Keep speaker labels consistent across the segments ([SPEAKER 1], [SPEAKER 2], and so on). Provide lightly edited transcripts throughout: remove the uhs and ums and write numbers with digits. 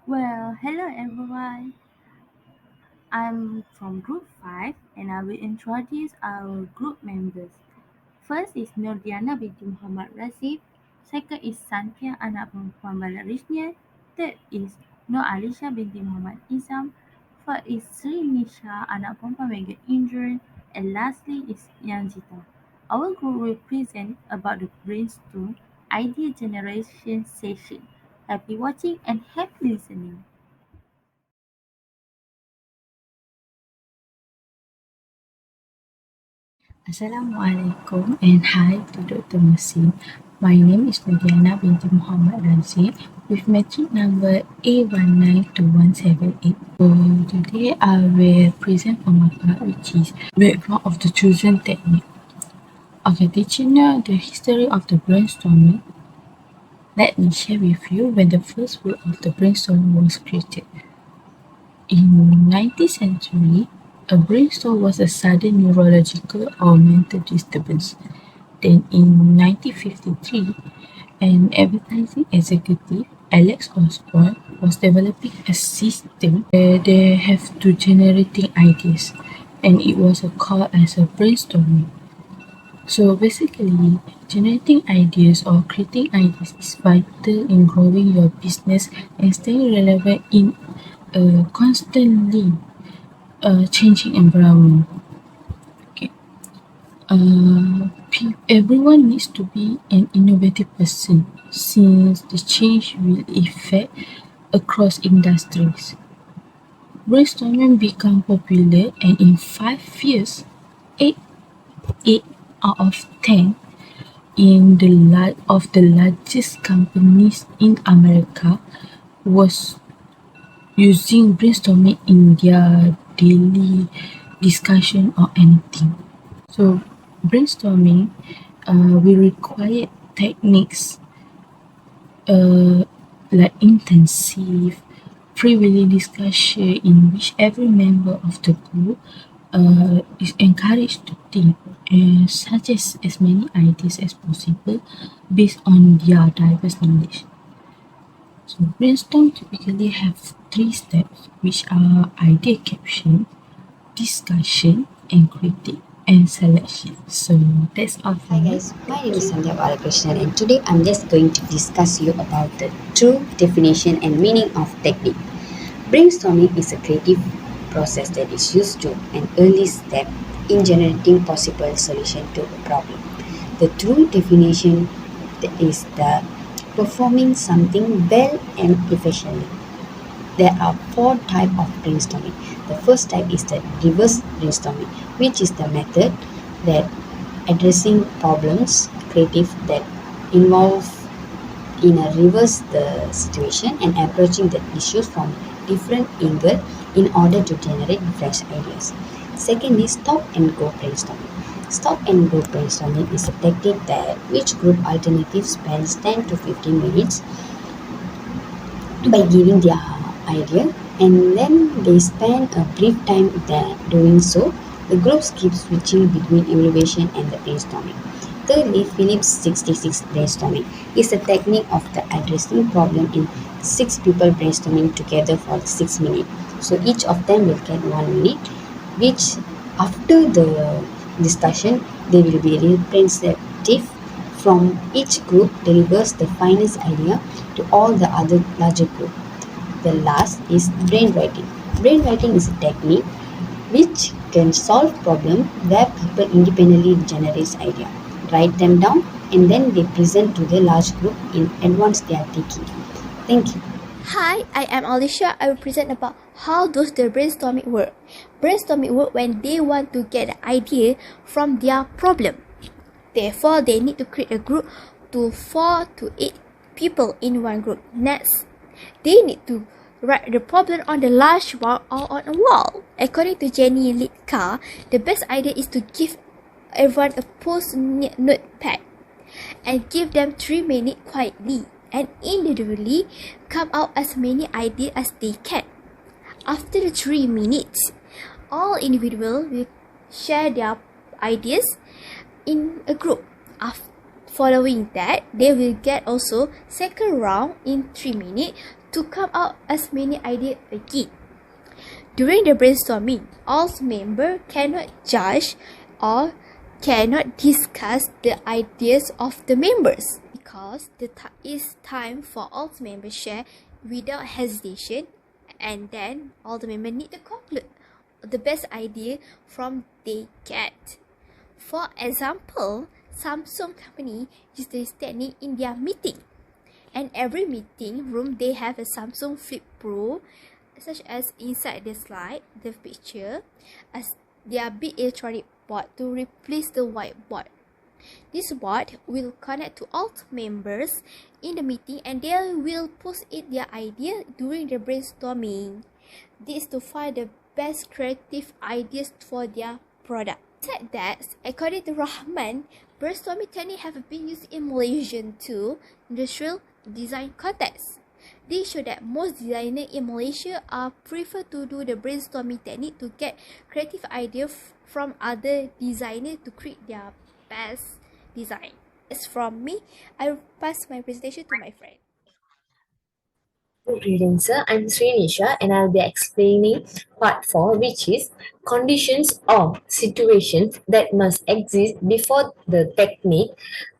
[SPEAKER 1] Hello everyone. I'm from Group 5 and I will introduce our group members. First is Nurdiana binti Muhammad Razif. Second is Santia anak perempuan Balarisnya. Third is Nur Alisha binti Muhammad Izam. Fourth is Sri Nisha anak perempuan Megan Indran. And lastly is Yanzita. Our group will present about the Brainstorm idea generation session. Happy watching and happy listening.
[SPEAKER 2] Assalamualaikum and hi to Dr. Masin. My name is Nadiana binti Muhammad Razif with metric number A192178. So today I will present for my part which is background of the chosen technique. Okay, did you know the history of the brainstorming? Let me share with you when the first word of the brainstorm was created. In 19th century, a brainstorm was a sudden neurological or mental disturbance. Then in 1953, an advertising executive, Alex Osborne, was developing a system where they have to generating ideas, and it was called as a brainstorming. So basically, generating ideas or creating ideas is vital in growing your business and staying relevant in a constantly changing environment. Okay. Everyone needs to be an innovative person since the change will affect across industries. Brainstorming became popular and in 5 years, 8, 8 out of 10 in the largest companies in America was using brainstorming in their daily discussion or anything. So brainstorming we require techniques like intensive pre-willing discussion in which every member of the group is encouraged to think and suggest as many ideas as possible based on their diverse knowledge. So brainstorm typically have three steps which are idea caption, discussion and critique and selection. So that's all
[SPEAKER 3] Hi
[SPEAKER 2] from me.
[SPEAKER 3] guys, my name is Sandhya Balakrishnan and today I'm just going to discuss you about the true definition and meaning of technique. Brainstorming is a creative process that is used to an early step in generating possible solution to a problem. The true definition is the performing something well and efficiently. There are four types of brainstorming. The first type is the reverse brainstorming, which is the method that addressing problems creative that involve in a reverse the situation and approaching the issues from different angle in order to generate fresh ideas. Second is stop and go brainstorming. Stop and go brainstorming is a technique that which group alternatives spends 10 to 15 minutes by giving their idea and then they spend a brief time there doing so. The groups keep switching between evaluation and the brainstorming. Thirdly, Phillips 66 brainstorming is a technique of the addressing problem in six people brainstorming together for 6 minutes. So each of them will get 1 minute, which after the discussion they will be representative from each group delivers the finest idea to all the other larger group. The last is brainwriting. Brainwriting is a technique which can solve problem where people independently generate idea, write them down, and then they present to the large group in advance they are taking. Thank you.
[SPEAKER 4] Hi, I am Alicia. I will present about how does the brainstorming work. Brainstorming work when they want to get an idea from their problem. Therefore, they need to create a group to 4 to 8 people in one group. Next, they need to write the problem on the large wall or on a wall. According to Jenny Litka, the best idea is to give everyone a post-it notepad and give them 3 minutes quietly and individually come out as many ideas as they can. After the 3 minutes, all individuals will share their ideas in a group. Following that, they will get also second round in 3 minutes to come out as many ideas again. During the brainstorming, all members cannot judge or cannot discuss the ideas of the members because it's time for all members share without hesitation, and then all the members need to conclude the best idea from they get. For example, Samsung company use this technique in their meeting. And every meeting room they have a Samsung Flip Pro, such as inside the slide, the picture, as their big electronic board to replace the whiteboard. This board will connect to all members in the meeting and they will post it their idea during the brainstorming. This to find the best creative ideas for their product. Said that, according to Rahman, brainstorming technique have been used in Malaysian too, industrial design context. This show that most designers in Malaysia are prefer to do the brainstorming technique to get creative ideas from other designers to create their best design. As from me, I will pass my presentation to my friend.
[SPEAKER 5] Good evening, sir. I'm Srinisha and I'll be explaining part 4, which is conditions or situations that must exist before the technique,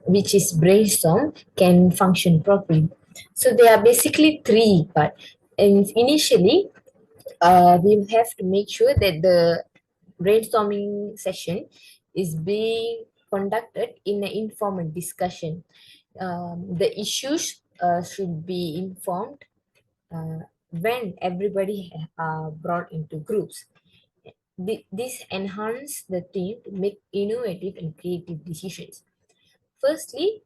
[SPEAKER 5] which is brainstorm, can function properly. So there are basically three parts. And initially, we have to make sure that the brainstorming session is being conducted in an informal discussion. The issues should be informed when everybody are brought into groups. This enhance the team to make innovative and creative decisions. Firstly,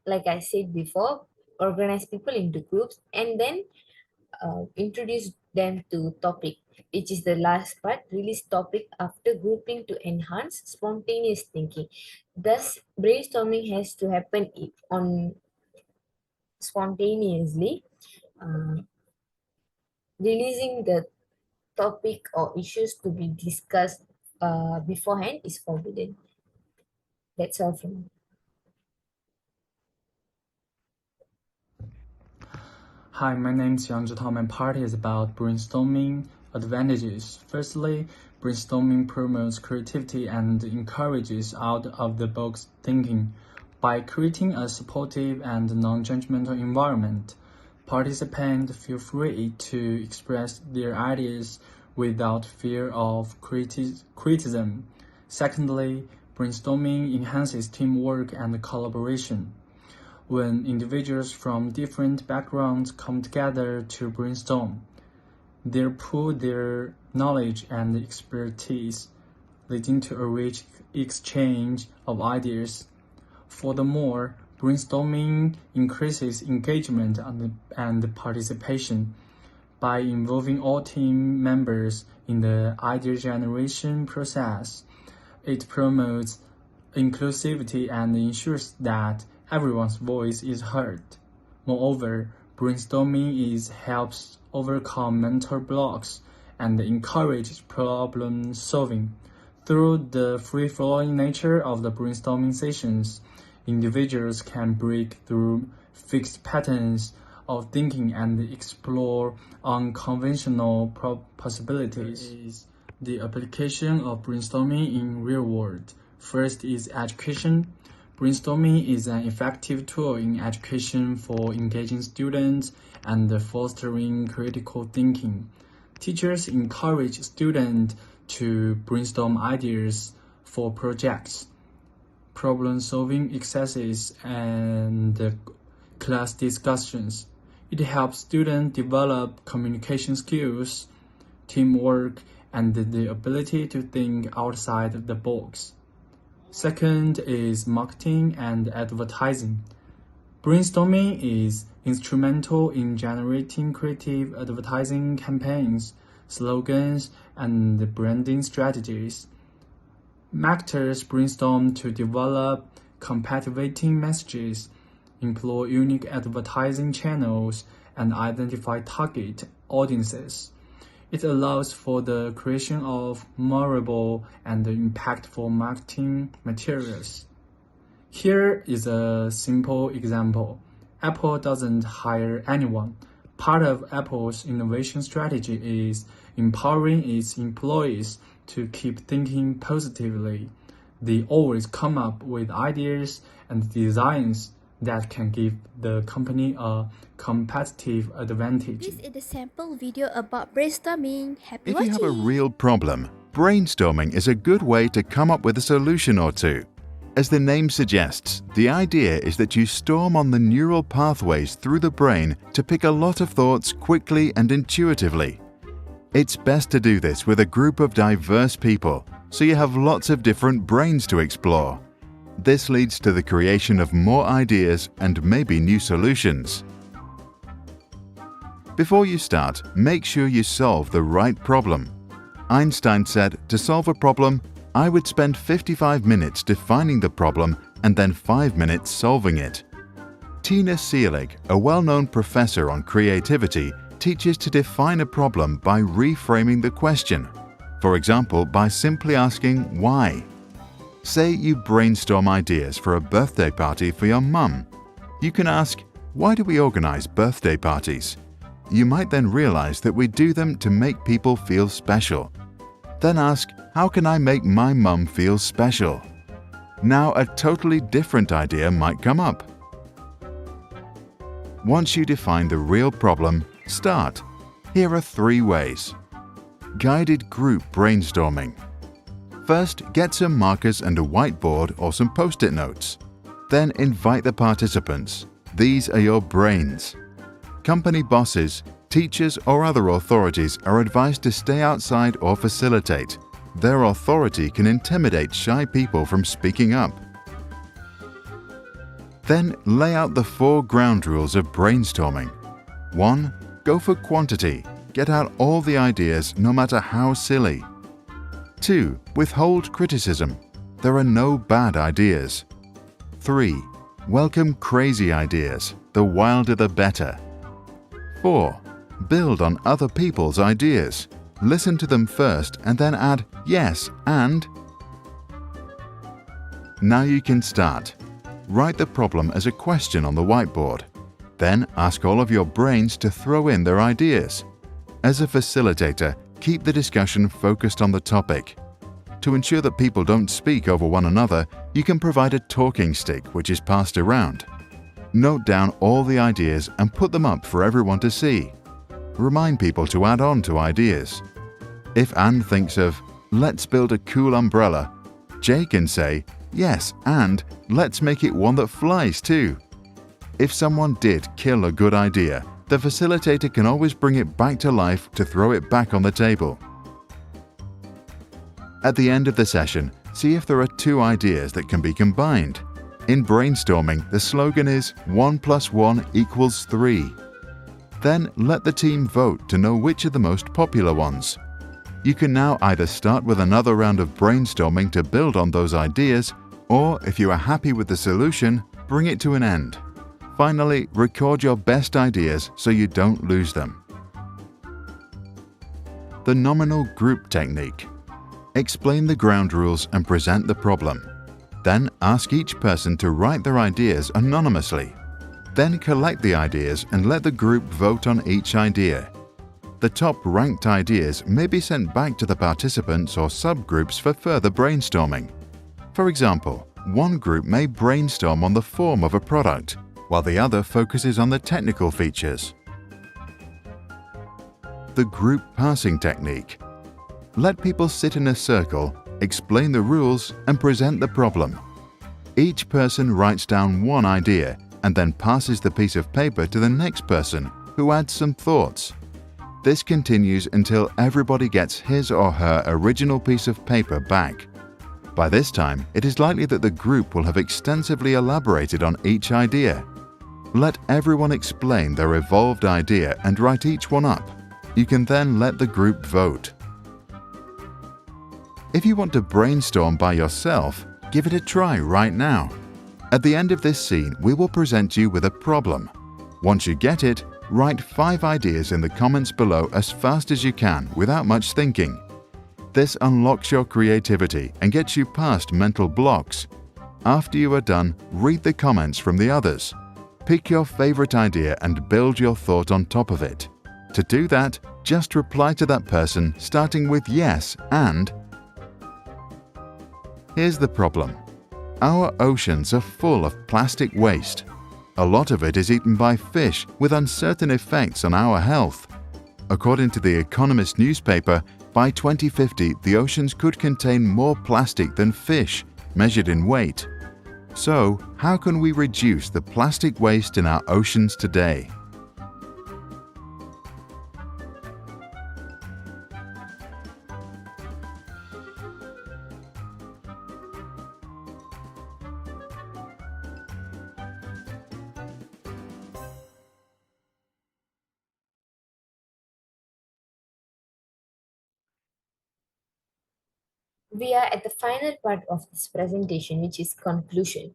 [SPEAKER 5] like I said before, organize people into groups and then introduce them to topic, which is the last part, release topic after grouping to enhance spontaneous thinking. Thus, brainstorming has to happen on spontaneously. Releasing the topic or issues to be discussed beforehand is forbidden. That's all from me.
[SPEAKER 6] Hi, my name is Yang Zhitao. My part is about brainstorming advantages. Firstly, brainstorming promotes creativity and encourages out-of-the-box thinking. By creating a supportive and non-judgmental environment, participants feel free to express their ideas without fear of criticism. Secondly, brainstorming enhances teamwork and collaboration. When individuals from different backgrounds come together to brainstorm, they pool their knowledge and expertise, leading to a rich exchange of ideas. Furthermore, brainstorming increases engagement and participation. By involving all team members in the idea generation process, it promotes inclusivity and ensures that everyone's voice is heard. Moreover, brainstorming helps overcome mental blocks and encourages problem solving. Through the free-flowing nature of the brainstorming sessions, individuals can break through fixed patterns of thinking and explore unconventional possibilities. The application of brainstorming in real world. First is education. Brainstorming is an effective tool in education for engaging students and fostering critical thinking. Teachers encourage students to brainstorm ideas for projects, problem-solving exercises, and class discussions. It helps students develop communication skills, teamwork, and the ability to think outside the box. Second is marketing and advertising. Brainstorming is instrumental in generating creative advertising campaigns, slogans, and branding strategies. Marketers brainstorm to develop captivating messages, employ unique advertising channels, and identify target audiences. It allows for the creation of memorable and impactful marketing materials. Here is a simple example. Apple doesn't hire anyone, Part of Apple's innovation strategy is empowering its employees to keep thinking positively. They always come up with ideas and designs that can give the company a competitive advantage.
[SPEAKER 4] This is the sample video about brainstorming. Happy
[SPEAKER 7] If you have a
[SPEAKER 4] watching!
[SPEAKER 7] real problem, brainstorming is a good way to come up with a solution or two. As the name suggests, the idea is that you storm on the neural pathways through the brain to pick a lot of thoughts quickly and intuitively. It's best to do this with a group of diverse people, so you have lots of different brains to explore. This leads to the creation of more ideas and maybe new solutions. Before you start, make sure you solve the right problem. Einstein said, to solve a problem, I would spend 55 minutes defining the problem and then 5 minutes solving it. Tina Seelig, a well-known professor on creativity, teaches to define a problem by reframing the question. For example, by simply asking why. Say you brainstorm ideas for a birthday party for your mum. You can ask, why do we organize birthday parties? You might then realize that we do them to make people feel special. Then ask, how can I make my mum feel special? Now a totally different idea might come up. Once you define the real problem, start. Here are 3 ways. Guided group brainstorming. First, get some markers and a whiteboard or some post-it notes. Then invite the participants. These are your brains. Company bosses, teachers or other authorities are advised to stay outside or facilitate. Their authority can intimidate shy people from speaking up. Then lay out the 4 ground rules of brainstorming. 1. Go for quantity. Get out all the ideas, no matter how silly. 2. Withhold criticism. There are no bad ideas. 3. Welcome crazy ideas. The wilder the better. 4. Build on other people's ideas. Listen to them first and then add yes and. Now you can start. Write the problem as a question on the whiteboard. Then ask all of your brains to throw in their ideas. As a facilitator, keep the discussion focused on the topic. To ensure that people don't speak over one another, you can provide a talking stick which is passed around. Note down all the ideas and put them up for everyone to see. Remind people to add on to ideas. If Anne thinks of, let's build a cool umbrella, Jay can say, yes, and let's make it one that flies too. If someone did kill a good idea, the facilitator can always bring it back to life to throw it back on the table. At the end of the session, see if there are 2 ideas that can be combined. In brainstorming, the slogan is 1 + 1 = 3. Then let the team vote to know which are the most popular ones. You can now either start with another round of brainstorming to build on those ideas, or if you are happy with the solution, bring it to an end. Finally, record your best ideas so you don't lose them. The nominal group technique. Explain the ground rules and present the problem. Then ask each person to write their ideas anonymously. Then collect the ideas and let the group vote on each idea. The top-ranked ideas may be sent back to the participants or subgroups for further brainstorming. For example, one group may brainstorm on the form of a product, while the other focuses on the technical features. The group passing technique. Let people sit in a circle, explain the rules, and present the problem. Each person writes down one idea and then passes the piece of paper to the next person, who adds some thoughts. This continues until everybody gets his or her original piece of paper back. By this time, it is likely that the group will have extensively elaborated on each idea. Let everyone explain their evolved idea and write each one up. You can then let the group vote. If you want to brainstorm by yourself, give it a try right now. At the end of this scene, we will present you with a problem. Once you get it, write 5 ideas in the comments below as fast as you can without much thinking. This unlocks your creativity and gets you past mental blocks. After you are done, read the comments from the others. Pick your favorite idea and build your thought on top of it. To do that, just reply to that person starting with yes and. Here's the problem. Our oceans are full of plastic waste. A lot of it is eaten by fish with uncertain effects on our health. According to The Economist newspaper, by 2050 the oceans could contain more plastic than fish, measured in weight. So, how can we reduce the plastic waste in our oceans today?
[SPEAKER 5] We are at the final part of this presentation, which is conclusion.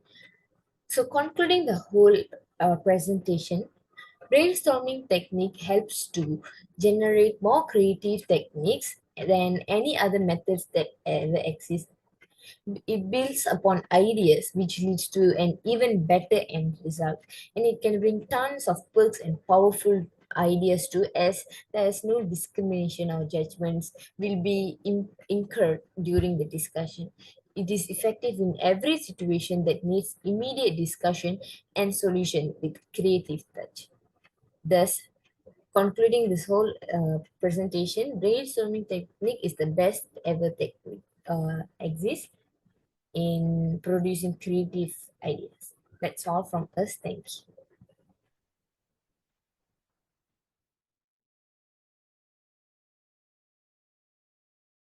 [SPEAKER 5] So, concluding the whole presentation, brainstorming technique helps to generate more creative techniques than any other methods that ever exist. It builds upon ideas, which leads to an even better end result, and it can bring tons of perks and powerful ideas too, as there is no discrimination or judgments will be incurred during the discussion. It is effective in every situation that needs immediate discussion and solution with creative touch. Thus, concluding this whole presentation, brainstorming technique is the best ever technique exists in producing creative ideas. That's all from us. Thank you.